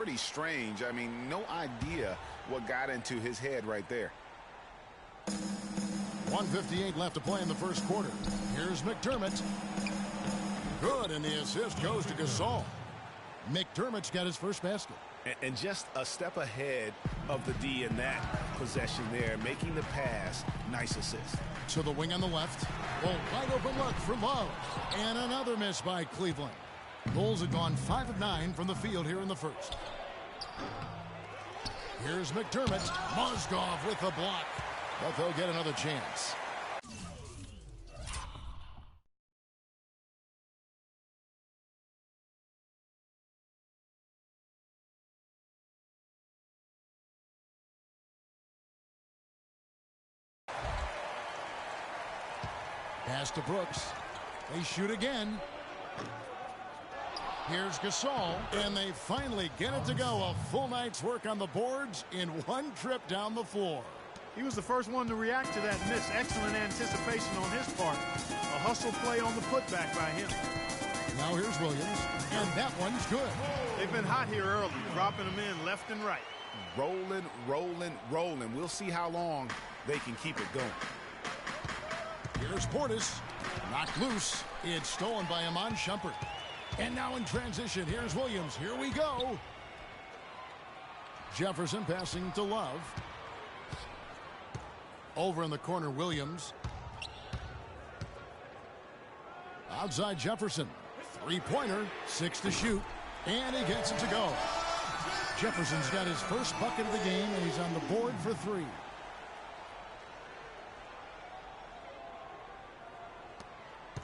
Pretty strange. I mean, no idea what got into his head right there. 1:58 left to play in the first quarter. Here's McDermott. Good, and the assist goes to Gasol. McDermott's got his first basket. And just a step ahead of the D in that possession there, making the pass. Nice assist. To the wing on the left. Oh, wide open look for Love. And another miss by Cleveland. Bulls have gone 5 of 9 from the field here in the first. Here's McDermott. Mozgov with the block. But they'll get another chance. Pass to Brooks. They shoot again. Here's Gasol, and they finally get it to go. A full night's work on the boards in one trip down the floor. He was the first one to react to that miss. Excellent anticipation on his part. A hustle play on the putback by him. Now here's Williams, and that one's good. They've been hot here early, dropping them in left and right. Rolling, rolling, rolling. We'll see how long they can keep it going. Here's Portis. Knocked loose. It's stolen by Iman Shumpert. And now in transition, here's Williams. Here we go. Jefferson passing to Love. Over in the corner, Williams. Outside Jefferson. Three-pointer, 6 to shoot. And he gets it to go. Jefferson's got his first bucket of the game, and he's on the board for 3.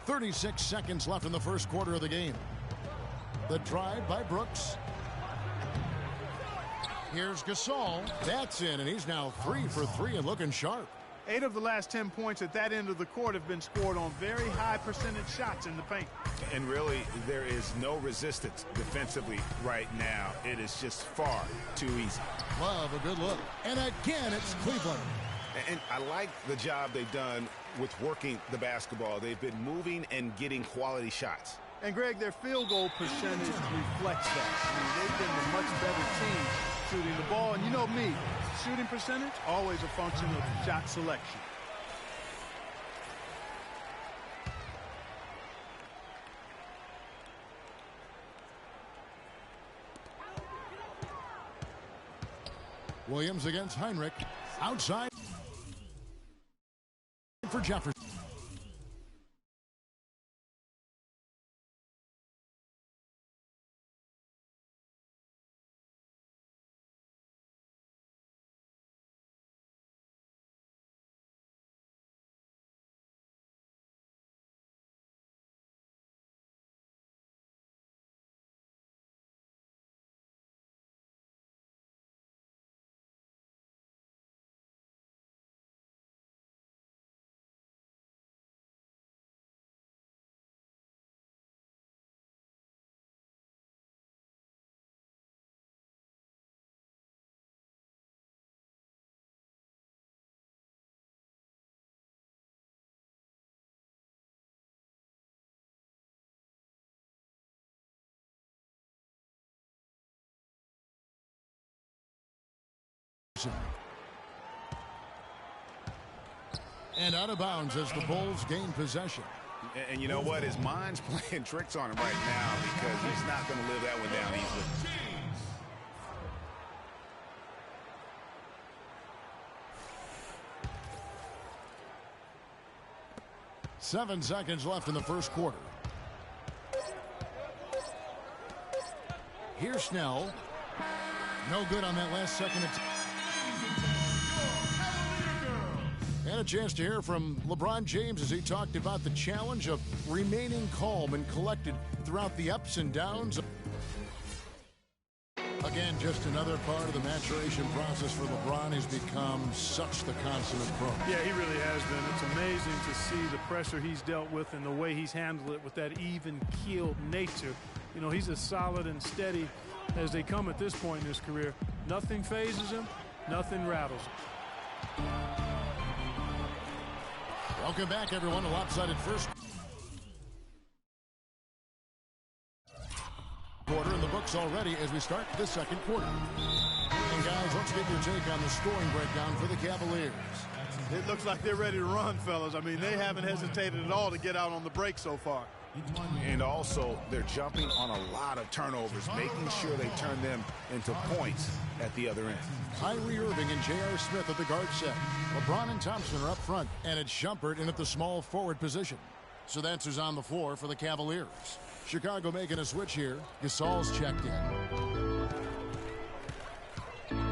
.36 seconds left in the first quarter of the game. The drive by Brooks. Here's Gasol. That's in, and he's now 3 for 3 and looking sharp. 8 of the last 10 points at that end of the court have been scored on very high percentage shots in the paint. And really, there is no resistance defensively right now. It is just far too easy. Love a good look. And again, it's Cleveland. And I like the job they've done with working the basketball. They've been moving and getting quality shots. And, Greg, their field goal percentage reflects that. I mean, they've been a much better team shooting the ball. And you know me, shooting percentage, always a function of shot selection. Williams against Heinrich. Outside for Jefferson. And out of bounds as the Bulls gain possession. And you know what? His mind's playing tricks on him right now because he's not going to live that one down easily. 7 seconds left in the first quarter. Here's Snell. No good on that last second attempt. And a chance to hear from LeBron James as he talked about the challenge of remaining calm and collected throughout the ups and downs. Again, just another part of the maturation process for LeBron. He's become such the consummate pro. Yeah, he really has been. It's amazing to see the pressure he's dealt with and the way he's handled it with that even-keeled nature. You know, he's as solid and steady as they come at this point in his career. Nothing phases him. Nothing rattles him. Welcome back, everyone, to Lopsided First Quarter in the book 6 already as we start the second quarter. And guys, let's get your take on the scoring breakdown for the Cavaliers. It looks like they're ready to run, fellas. I mean, they haven't hesitated at all to get out on the break so far. And also, they're jumping on a lot of turnovers, making sure they turn them into points at the other end. Kyrie Irving and J.R. Smith at the guard set. LeBron and Thompson are up front, and it's Shumpert in at the small forward position. So that's who's on the floor for the Cavaliers. Chicago making a switch here. Gasol's checked in.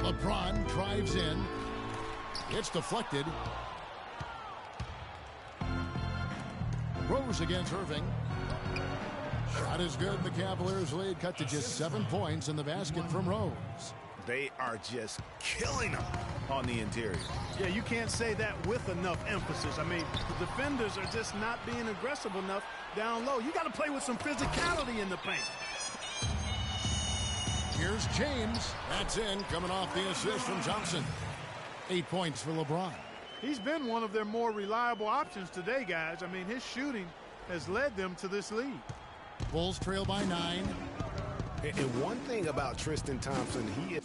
LeBron drives in. It's deflected. Rose against Irving. Shot is good. The Cavaliers lead cut to just 7 points in the basket from Rose. They are just killing them on the interior. Yeah, you can't say that with enough emphasis. I mean, the defenders are just not being aggressive enough down low. You got to play with some physicality in the paint. Here's James. That's in, coming off the assist from Thompson. 8 points for LeBron. He's been one of their more reliable options today, guys. I mean, his shooting has led them to this lead. Bulls trail by 9. And one thing about Tristan Thompson, he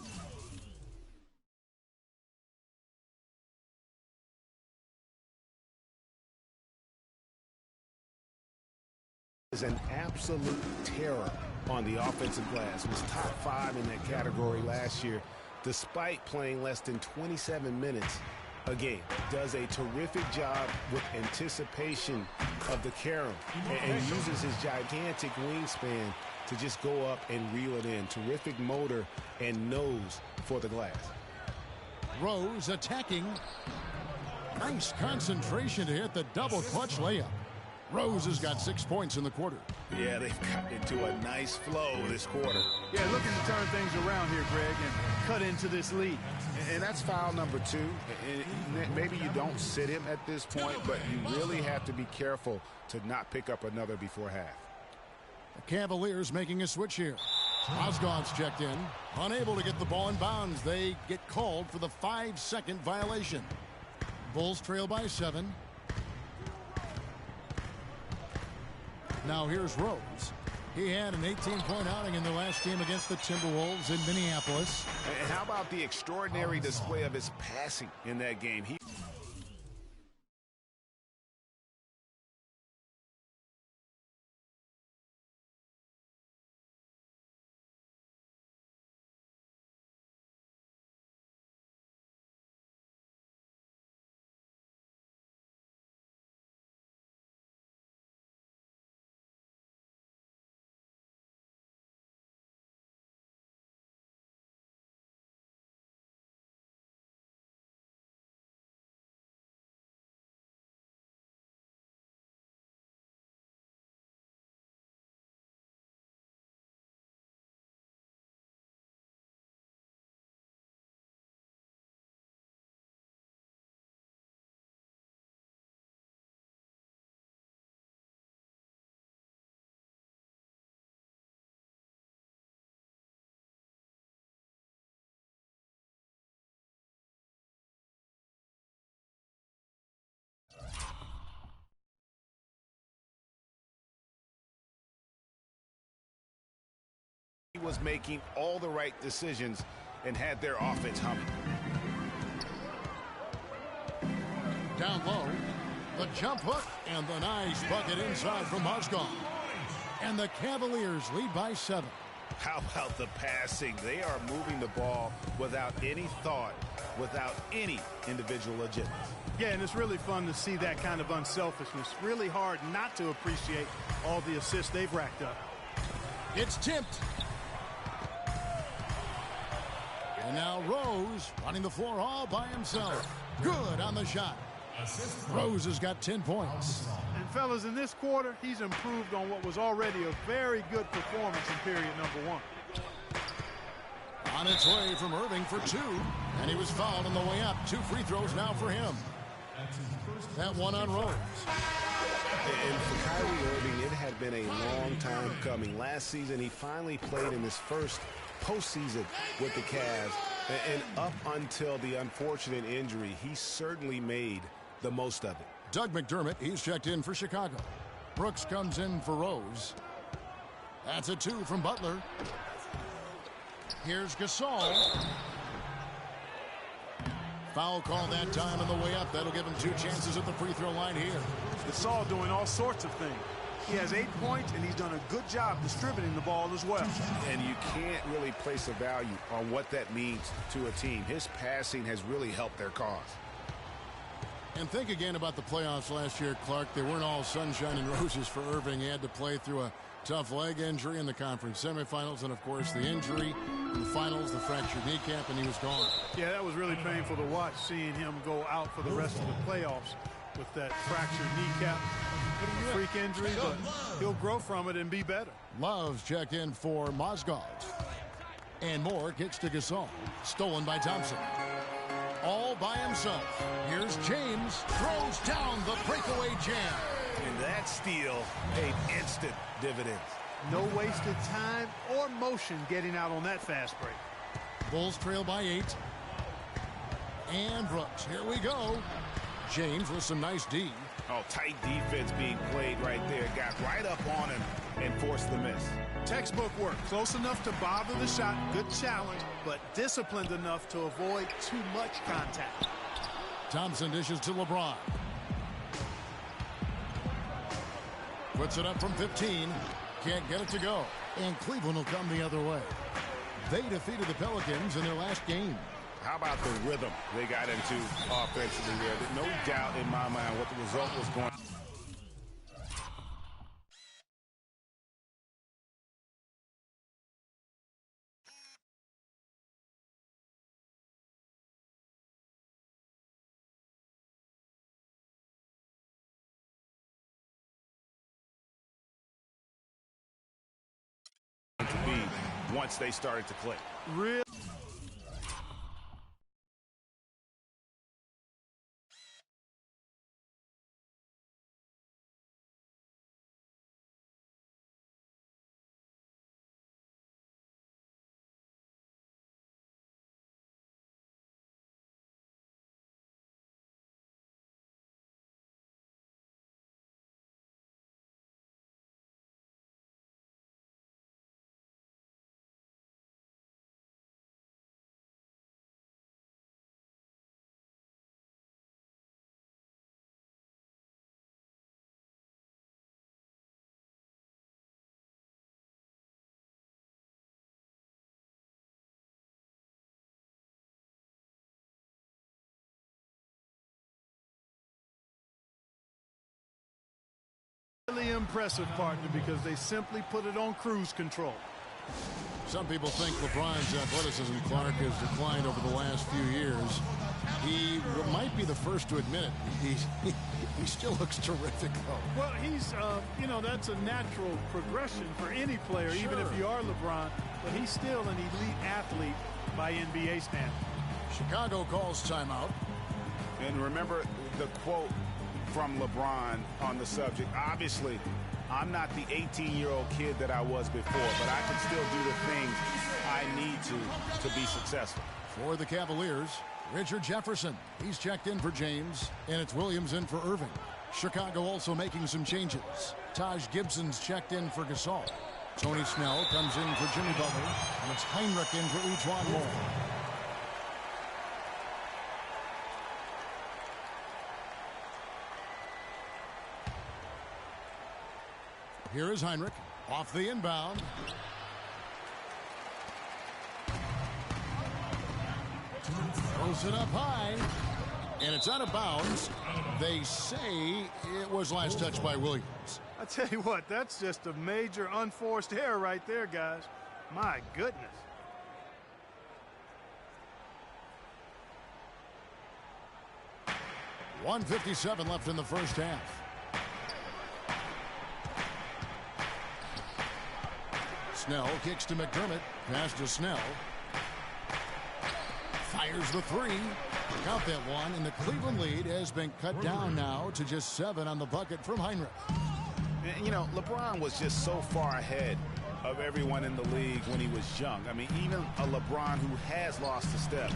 is an absolute terror on the offensive glass. Was top 5 in that category last year, despite playing less than 27 minutes a game. Does a terrific job with anticipation of the carom and uses his gigantic wingspan to just go up and reel it in. Terrific motor and nose for the glass. Rose attacking. Nice concentration to hit the double clutch layup. Rose has got 6 points in the quarter. Yeah, they've got into a nice flow this quarter. Yeah, looking to turn things around here, Greg, and cut into this lead. And that's foul number 2. And maybe you don't sit him at this point, but you really have to be careful to not pick up another before half. The Cavaliers making a switch here. Osgood's checked in. Unable to get the ball in bounds. They get called for the 5-second violation. Bulls trail by 7. Now here's Rose. He had an 18-point outing in the last game against the Timberwolves in Minneapolis. And how about the extraordinary display of his passing in that game? He was making all the right decisions and had their offense humming. Down low, the jump hook and the nice bucket inside from Osgood. And the Cavaliers lead by 7. How about the passing? They are moving the ball without any thought, without any individual agenda. Yeah, and it's really fun to see that kind of unselfishness. Really hard not to appreciate all the assists they've racked up. It's tipped. And now Rose running the floor all by himself. Good on the shot. Rose has got 10 points. And fellas, in this quarter, he's improved on what was already a very good performance in period number 1. On its way from Irving for 2. And he was fouled on the way up. 2 free throws now for him. That one on Rose. And for Kyrie Irving, it had been a long time coming. Last season, he finally played in his first postseason with the Cavs. And up until the unfortunate injury, he certainly made the most of it. Doug McDermott, he's checked in for Chicago. Brooks comes in for Rose. That's a 2 from Butler. Here's Gasol. Foul call that time on the way up. That'll give him 2 chances at the free throw line here. Gasol doing all sorts of things. He has 8 points, and he's done a good job distributing the ball as well. And you can't really place a value on what that means to a team. His passing has really helped their cause. And think again about the playoffs last year, Clark. They weren't all sunshine and roses for Irving. He had to play through a tough leg injury in the conference semifinals, and, of course, the injury in the finals, the fractured kneecap, and he was gone. Yeah, that was really painful to watch, seeing him go out for the rest of the playoffs with that fractured kneecap. A freak injury, but he'll grow from it and be better. Love's checked in for Mozgov. And Moore gets to Gasol. Stolen by Thompson. All by himself. Here's James. Throws down the breakaway jam. And that steal paid instant dividends. No wasted time or motion getting out on that fast break. Bulls trail by 8. And Brooks. Here we go. James with some nice D. Oh, tight defense being played right there. Got right up on him and forced the miss. Textbook work. Close enough to bother the shot. Good challenge, but disciplined enough to avoid too much contact. Thompson dishes to LeBron. Puts it up from 15. Can't get it to go. And Cleveland will come the other way. They defeated the Pelicans in their last game. How about the rhythm they got into offensively there? No doubt in my mind what the result was going to be. Once they started to click. Real. Really impressive partner because they simply put it on cruise control. Some people think LeBron's athleticism, Clark, has declined over the last few years. He might be the first to admit it. He still looks terrific, though. Well, he's, that's a natural progression for any player, Sure. even if you are LeBron. But he's still an elite athlete by NBA standards. Chicago calls timeout. And remember the quote from LeBron on the subject. Obviously, I'm not the 18-year-old kid that I was before, but I can still do the things I need to be successful. For the Cavaliers, Richard Jefferson. He's checked in for James, and it's Williams in for Irving. Chicago also making some changes. Taj Gibson's checked in for Gasol. Tony Snell comes in for Jimmy Butler, and it's Heinrich in for E'Twaun Moore. Here is Heinrich off the inbound. Throws it up high, and it's out of bounds. They say it was last touched by Williams. I tell you what, that's just a major unforced error right there, guys. My goodness. .157 left in the first half. Snell kicks to McDermott. Pass to Snell. Fires the three. Count that one, and the Cleveland lead has been cut down now to just 7 on the bucket from Heinrich. You know, LeBron was just so far ahead of everyone in the league when he was young. I mean, even a LeBron who has lost a step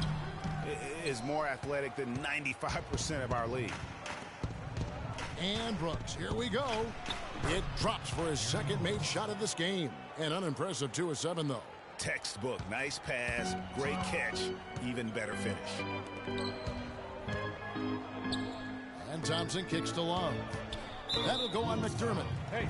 is more athletic than 95% of our league. And Brooks, here we go. It drops for his second made shot of this game. An unimpressive 2 of 7, though. Textbook. Nice pass, great catch, even better finish. And Thompson kicks to Love. That'll go on McDermott. Hey.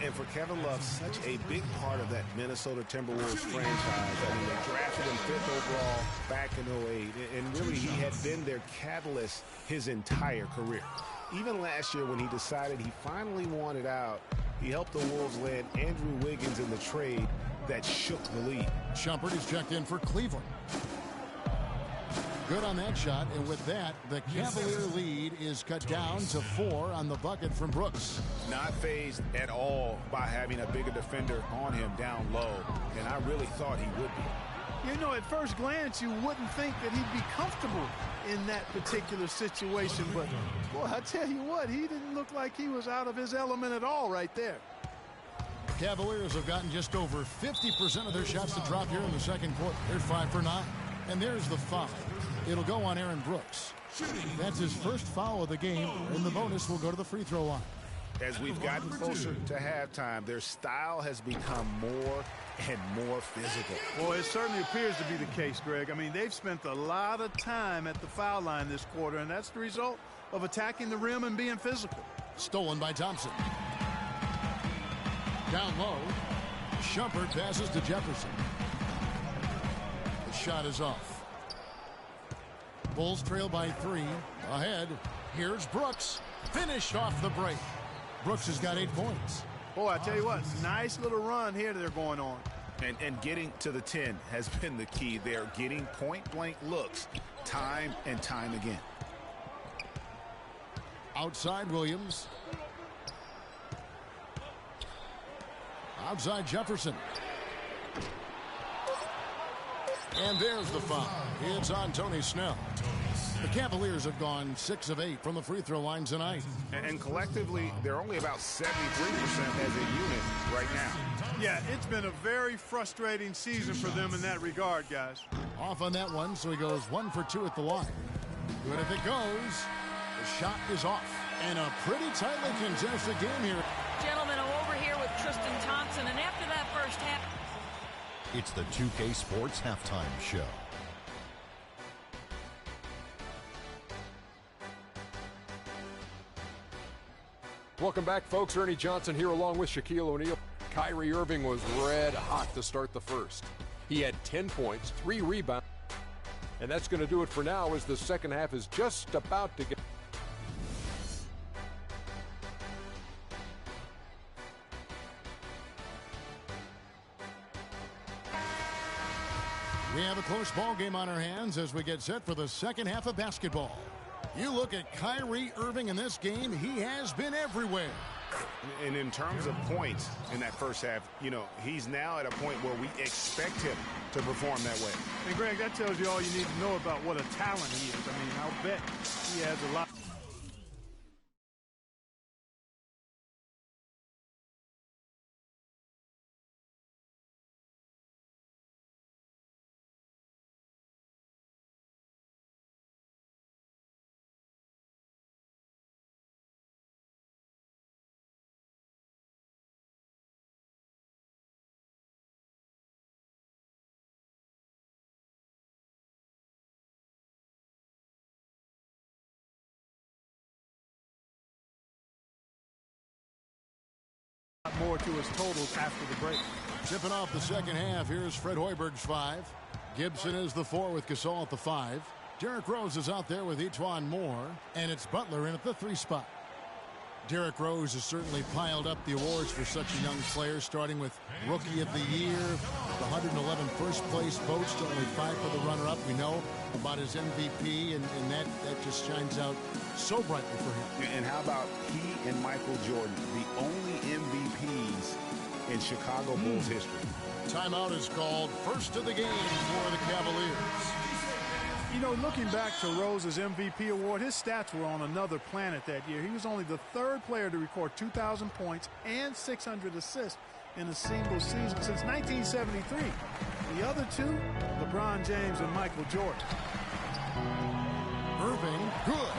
And for Kevin Love, such a big part of that Minnesota Timberwolves franchise. I mean, they drafted him 5th overall back in 08. And really, he had been their catalyst his entire career. Even last year when he decided he finally wanted out, he helped the Wolves land Andrew Wiggins in the trade that shook the league. Shumpert is checked in for Cleveland. Good on that shot, and with that, the Cavalier lead is cut down to 4 on the bucket from Brooks. Not fazed at all by having a bigger defender on him down low, and I really thought he would be. You know, at first glance, you wouldn't think that he'd be comfortable in that particular situation, but boy, I tell you what, he didn't look like he was out of his element at all right there. Cavaliers have gotten just over 50% of their shots to drop here in the second quarter. They're 5 for 9. And there's the foul. It'll go on Aaron Brooks. That's his first foul of the game, and the bonus will go to the free throw line. As we've gotten closer to halftime, their style has become more and more physical. Boy, it certainly appears to be the case, Greg. I mean, they've spent a lot of time at the foul line this quarter, and that's the result of attacking the rim and being physical. Stolen by Thompson. Down low. Shumpert passes to Jefferson. The shot is off. Bulls trail by 3. Ahead. Here's Brooks. Finished off the break. Brooks has got 8 points. Boy, I tell you what, nice little run here they're going on. And getting to the 10 has been the key. They're getting point-blank looks time and time again. Outside Williams. Outside Jefferson. And there's the foul. It's on Tony Snell. The Cavaliers have gone 6 of 8 from the free throw line tonight. And collectively, they're only about 73% as a unit right now. Yeah, it's been a very frustrating season for them in that regard, guys. Off on that one, so he goes 1 for 2 at the line. Good if it goes. The shot is off. And a pretty tightly contested game here. Gentlemen, I'm over here with Tristan Thompson, and after that first half... It's the 2K Sports Halftime Show. Welcome back, folks. Ernie Johnson here along with Shaquille O'Neal. Kyrie Irving was red hot to start the first. He had 10 points, 3 rebounds. And that's going to do it for now as the second half is just about to get... We have a close ball game on our hands as we get set for the second half of basketball. You look at Kyrie Irving in this game, he has been everywhere. And in terms of points in that first half, you know, he's now at a point where we expect him to perform that way. And, Greg, that tells you all you need to know about what a talent he is. I mean, I'll bet he has a lot. More to his totals after the break. Tipping off the second half, here's Fred Hoiberg's 5. Gibson is the 4 with Gasol at the 5. Derrick Rose is out there with Etuan Moore, and it's Butler in at the 3 spot. Derrick Rose has certainly piled up the awards for such a young player, starting with Rookie of the Year, the 111 first place votes to only 5 for the runner-up. We know about his MVP, and that just shines out so brightly for him. And how about he and Michael Jordan, the only MVPs in Chicago Bulls history? Timeout is called. First of the game for the Cavaliers. You know, looking back to Rose's MVP award, his stats were on another planet that year. He was only the 3rd player to record 2,000 points and 600 assists in a single season since 1973. The other 2, LeBron James and Michael Jordan. Irving, good.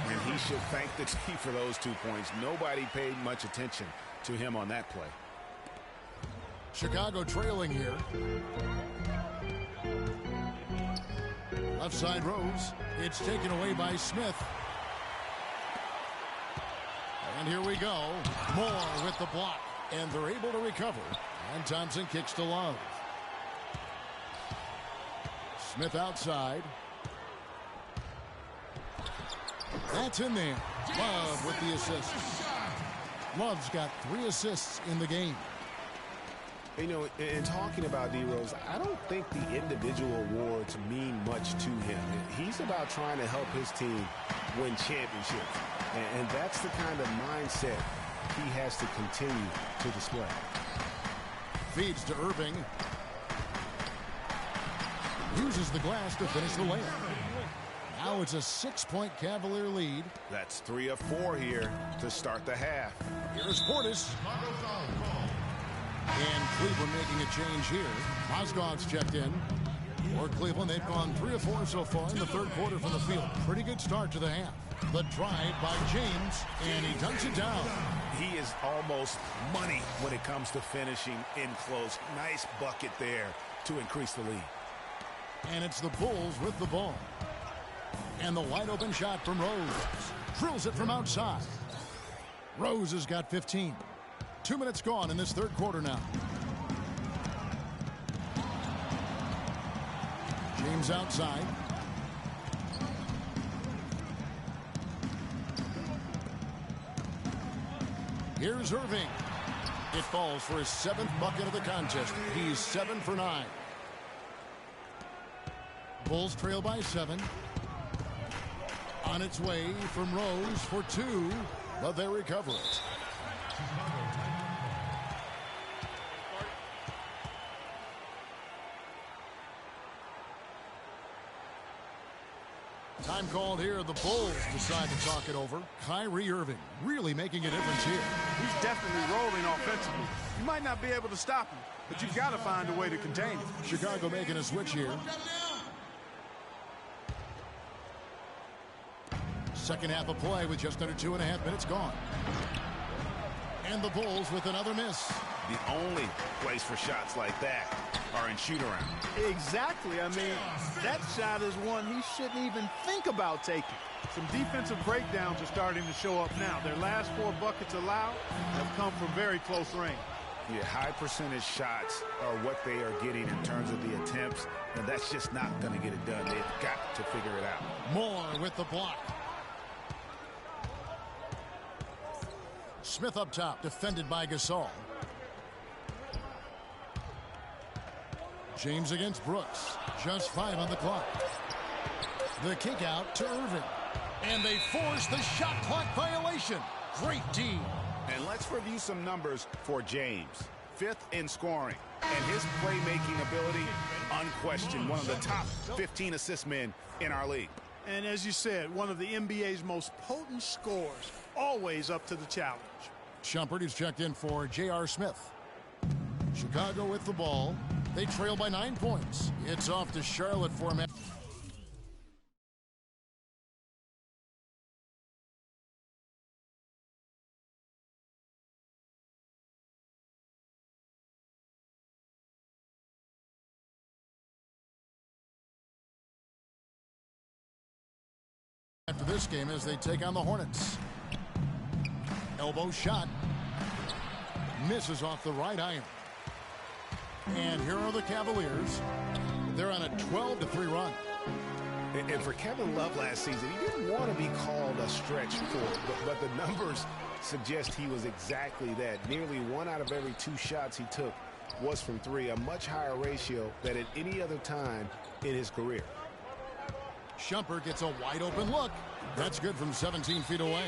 And he should thank the team for those 2 points. Nobody paid much attention to him on that play. Chicago trailing here. Left side Rose. It's taken away by Smith. And here we go. Moore with the block. And they're able to recover. And Thompson kicks to Love. Smith outside. That's in there. Love with the assist. Love's got 3 assists in the game. You know, in talking about D-Rose, I don't think the individual awards mean much to him. He's about trying to help his team win championships. And that's the kind of mindset he has to continue to display. Feeds to Irving. Uses the glass to finish the layup. Now it's a 6-point Cavalier lead. That's 3 of 4 here to start the half. Here's Portis. And Cleveland making a change here. Mozgov's checked in. For Cleveland, they've gone 3 of 4 so far in the third quarter from the field. Pretty good start to the half. The drive by James, and he dunks it down. He is almost money when it comes to finishing in close. Nice bucket there to increase the lead. And it's the Bulls with the ball. And the wide open shot from Rose. Drills it from outside. Rose has got 15. 2 minutes gone in this third quarter now. James outside. Here's Irving. It falls for his 7th bucket of the contest. He's 7 for 9. Bulls trail by 7. On its way from Rose for 2, but they recover it. Time called here. The Bulls decide to talk it over. Kyrie Irving really making a difference here. He's definitely rolling offensively. You might not be able to stop him, but you've got to find a way to contain him. Chicago making a switch here. Second half of play with just under 2.5 minutes gone. And the Bulls with another miss. The only place for shots like that are in shoot-around. Exactly. I mean, that shot is one he shouldn't even think about taking. Some defensive breakdowns are starting to show up now. Their last 4 buckets allowed have come from very close range. Yeah, high percentage shots are what they are getting in terms of the attempts, and that's just not going to get it done. They've got to figure it out. Moore with the block. Smith up top, defended by Gasol. James against Brooks. Just 5 on the clock. The kick out to Irving. And they force the shot clock violation. Great D. And let's review some numbers for James. 5th in scoring. And his playmaking ability, unquestioned, one of the top 15 assist men in our league. And as you said, one of the NBA's most potent scorers, always up to the challenge. Shumpert is checked in for J.R. Smith. Chicago with the ball. They trail by 9 points. It's off to Charlotte for a man. After this game as they take on the Hornets. Elbow shot. Misses off the right iron. And here are the Cavaliers. They're on a 12-3 run. And for Kevin Love last season, he didn't want to be called a stretch four, but the numbers suggest he was exactly that. Nearly 1 out of every 2 shots he took was from 3, a much higher ratio than at any other time in his career. Shumpert gets a wide open look. That's good from 17 feet away.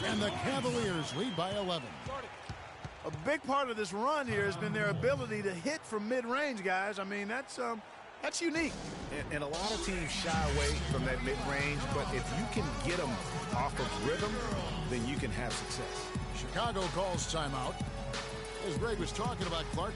And the Cavaliers lead by 11. A big part of this run here has been their ability to hit from mid-range, guys. I mean, that's unique. And a lot of teams shy away from that mid-range, but if you can get them off of rhythm, then you can have success. Chicago calls timeout. As Greg was talking about, Clark.